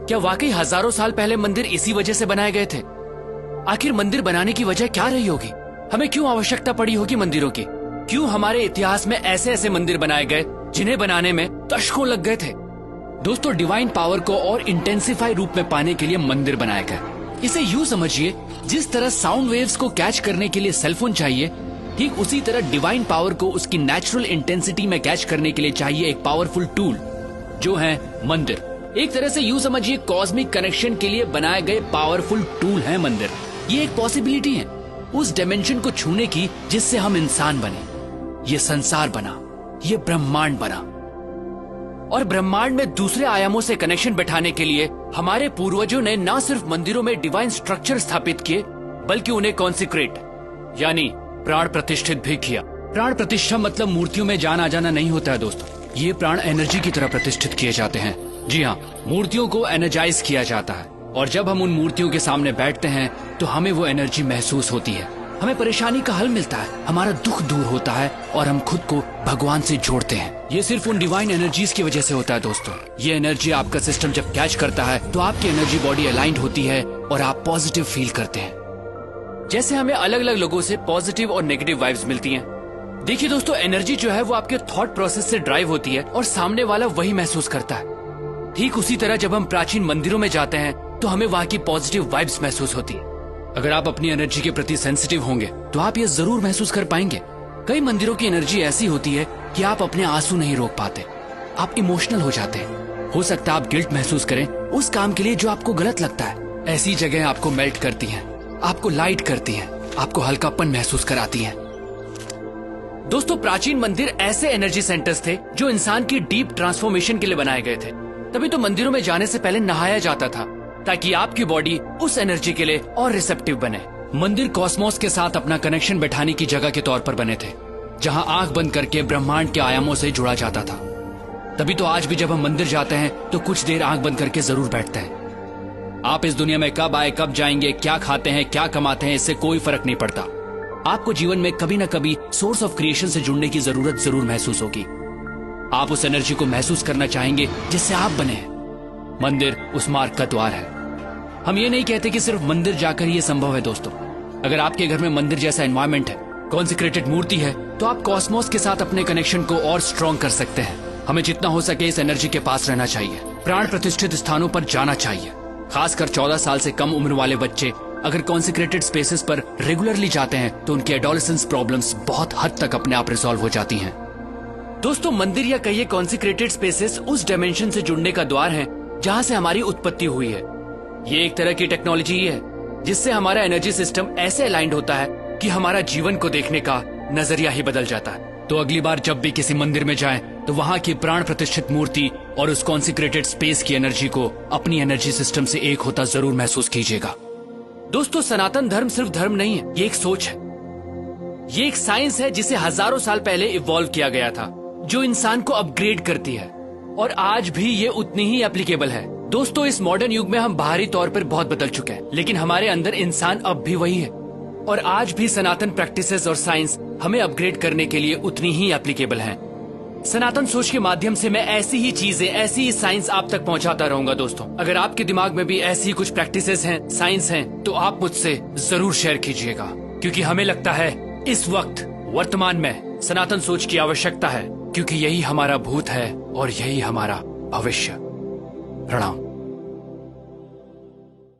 क्या वाकई हजारों साल पहले मंदिर इसी वजह से बनाए गए थे? आखिर मंदिर बनाने की वजह क्या रही होगी? हमें क्यों आवश्यकता पड़ी होगी मंदिरों की? क्यों हमारे इतिहास में ऐसे ऐसे मंदिर बनाए गए जिन्हें बनाने में दशकों लग गए थे? दोस्तों, डिवाइन पावर को और इंटेंसिफाई रूप में पाने के लिए मंदिर बनाए गए। इसे यूं समझिए, जिस तरह साउंड वेव्स को कैच करने के लिए सेलफोन चाहिए, ठीक उसी तरह डिवाइन पावर को उसकी नेचुरल इंटेंसिटी में कैच करने के लिए चाहिए एक पावरफुल टूल, जो है मंदिर। एक तरह से यूं समझिए, कॉस्मिक कनेक्शन के लिए बनाए गए पावरफुल टूल है मंदिर। ये एक पॉसिबिलिटी है उस डायमेंशन को छूने की जिससे हम इंसान बने, ये संसार बना, ये ब्रह्मांड बना। और ब्रह्मांड में दूसरे आयामों से कनेक्शन बैठाने के लिए हमारे पूर्वजों ने न सिर्फ मंदिरों में डिवाइन स्ट्रक्चर स्थापित किए, बल्कि उन्हें कॉन्सिक्रेट यानी प्राण प्रतिष्ठित भी किया। प्राण प्रतिष्ठा मतलब मूर्तियों में जान आ जाना नहीं होता है दोस्तों, ये प्राण एनर्जी की तरह प्रतिष्ठित किए जाते हैं। जी हाँ, मूर्तियों को एनर्जाइज किया जाता है, और जब हम उन मूर्तियों के सामने बैठते हैं तो हमें वो एनर्जी महसूस होती है। हमें परेशानी का हल मिलता है, हमारा दुख दूर होता है और हम खुद को भगवान से जोड़ते हैं। ये सिर्फ उन डिवाइन एनर्जीज की वजह से होता है दोस्तों। ये एनर्जी आपका सिस्टम जब कैच करता है तो आपकी एनर्जी बॉडी अलाइंड होती है और आप पॉजिटिव फील करते हैं। जैसे हमें अलग अलग लोगों से पॉजिटिव और नेगेटिव वाइब्स मिलती हैं। देखिए दोस्तों, एनर्जी जो है वो आपके थॉट प्रोसेस से ड्राइव होती है और सामने वाला वही महसूस करता है। ठीक उसी तरह जब हम प्राचीन मंदिरों में जाते हैं तो हमें वहाँ की पॉजिटिव वाइब्स महसूस होती है। अगर आप अपनी एनर्जी के प्रति सेंसिटिव होंगे तो आप ये जरूर महसूस कर पाएंगे। कई मंदिरों की एनर्जी ऐसी होती है कि आप अपने आंसू नहीं रोक पाते, आप इमोशनल हो जाते हैं। हो सकता है आप गिल्ट महसूस करें उस काम के लिए जो आपको गलत लगता है। ऐसी जगह आपको मेल्ट करती हैं, आपको लाइट करती हैं, आपको हल्कापन महसूस कराती हैं। दोस्तों, प्राचीन मंदिर ऐसे एनर्जी सेंटर्स थे जो इंसान की डीप ट्रांसफॉर्मेशन के लिए बनाए गए थे। तभी तो मंदिरों में जाने से पहले नहाया जाता था, ताकि आपकी बॉडी उस एनर्जी के लिए और रिसेप्टिव बने। मंदिर कॉस्मोस के साथ अपना कनेक्शन बैठाने की जगह के तौर पर बने थे, जहां आंख बंद करके ब्रह्मांड के आयामों से जुड़ा जाता था। तभी तो आज भी जब हम मंदिर जाते हैं तो कुछ देर आंख बंद करके जरूर बैठते हैं। आप इस दुनिया में कब आए, कब जाएंगे, क्या खाते हैं, क्या कमाते हैं, इससे कोई फर्क नहीं पड़ता। आपको जीवन में कभी न कभी सोर्स ऑफ क्रिएशन से जुड़ने की जरूरत जरूर महसूस होगी। आप उस एनर्जी को महसूस करना चाहेंगे जिससे आप बने हैं। मंदिर उस मार्ग का द्वार है। हम ये नहीं कहते कि सिर्फ मंदिर जाकर ये संभव है दोस्तों। अगर आपके घर में मंदिर जैसा एनवायरनमेंट है, कॉन्सिक्रेटेड मूर्ति है, तो आप कॉस्मोस के साथ अपने कनेक्शन को और स्ट्रॉन्ग कर सकते हैं। हमें जितना हो सके इस एनर्जी के पास रहना चाहिए, प्राण प्रतिष्ठित स्थानों पर जाना चाहिए। खासकर 14 साल से कम उम्र वाले बच्चे अगर कॉन्सिक्रेटेड स्पेसेस पर रेगुलरली जाते हैं तो उनकी एडोलेसेंस प्रॉब्लम्स बहुत हद तक अपने आप रिजॉल्व हो जाती हैं। दोस्तों, मंदिर या कहिए कॉन्सिक्रेटेड स्पेसेस उस डायमेंशन से जुड़ने का द्वार है जहां से हमारी उत्पत्ति हुई है। ये एक तरह की टेक्नोलॉजी है जिससे हमारा एनर्जी सिस्टम ऐसे अलाइंड होता है कि हमारा जीवन को देखने का नजरिया ही बदल जाता है। तो अगली बार जब भी किसी मंदिर में जाएं तो वहां की प्राण प्रतिष्ठित मूर्ति और उस कॉन्सिक्रेटेड स्पेस की एनर्जी को अपनी एनर्जी सिस्टम से एक होता जरूर महसूस कीजिएगा। दोस्तों, सनातन धर्म सिर्फ धर्म नहीं है, ये एक सोच है, ये एक साइंस है जिसे हजारों साल पहले इवॉल्व किया गया था, जो इंसान को अपग्रेड करती है और आज भी ये उतनी ही एप्लीकेबल है। दोस्तों, इस मॉडर्न युग में हम बाहरी तौर पर बहुत बदल चुके हैं, लेकिन हमारे अंदर इंसान अब भी वही है और आज भी सनातन प्रैक्टिसेस और साइंस हमें अपग्रेड करने के लिए उतनी ही एप्लीकेबल हैं। सनातन सोच के माध्यम से मैं ऐसी ही चीजें, ऐसी ही साइंस आप तक पहुंचाता रहूंगा। दोस्तों, अगर आपके दिमाग में भी ऐसी ही कुछ प्रैक्टिसेस हैं, साइंस हैं, तो आप मुझसे जरूर शेयर कीजिएगा, क्योंकि हमें लगता है इस वक्त वर्तमान में सनातन सोच की आवश्यकता है, क्योंकि यही हमारा भूत है और यही हमारा भविष्य। प्रणाम।